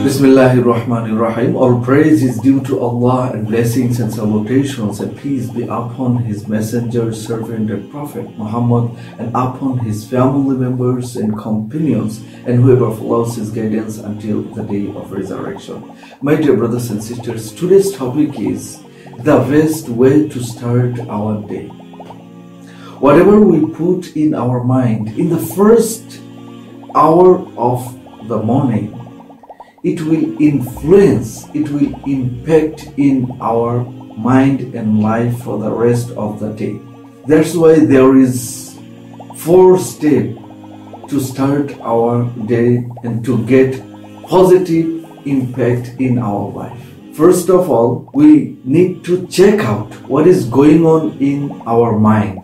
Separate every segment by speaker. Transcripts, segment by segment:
Speaker 1: Bismillahirrahmanirrahim. All praise is due to Allah, and blessings and salutations and peace be upon His messenger, servant and prophet Muhammad, and upon his family members and companions, and whoever follows his guidance until the day of resurrection. My dear brothers and sisters, today's topic is the best way to start our day. Whatever we put in our mind in the first hour of the morning, it will influence, it will impact in our mind and life for the rest of the day. That's why there is 4 steps to start our day and to get positive impact in our life. First of all, we need to check out what is going on in our mind,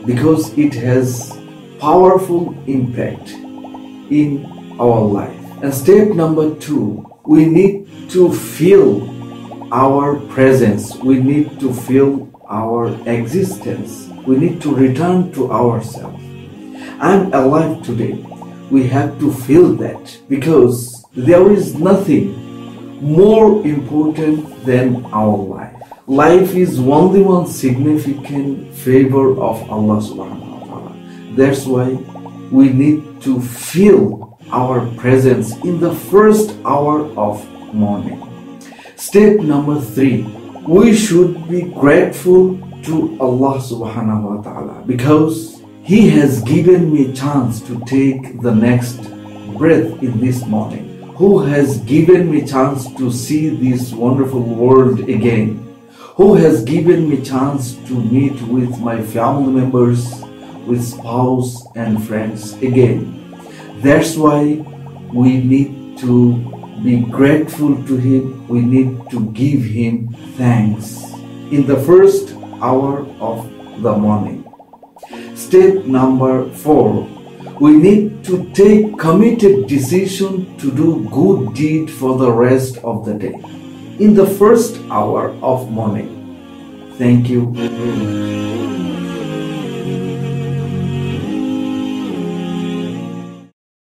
Speaker 1: because it has powerful impact in our life. And step number 2, we need to feel our presence. We need to feel our existence. We need to return to ourselves. I'm alive today. We have to feel that, because there is nothing more important than our life. Life is only one significant favor of Allah subhanahu wa ta'ala. That's why we need to feel our presence in the first hour of morning. Step number 3, we should be grateful to Allah subhanahu wa ta'ala, because He has given me a chance to take the next breath in this morning, who has given me a chance to see this wonderful world again, who has given me a chance to meet with my family members, with spouse and friends again. That's why we need to be grateful to Him. We need to give Him thanks in the first hour of the morning. Step number 4, we need to take committed decision to do good deed for the rest of the day in the first hour of morning. Thank you.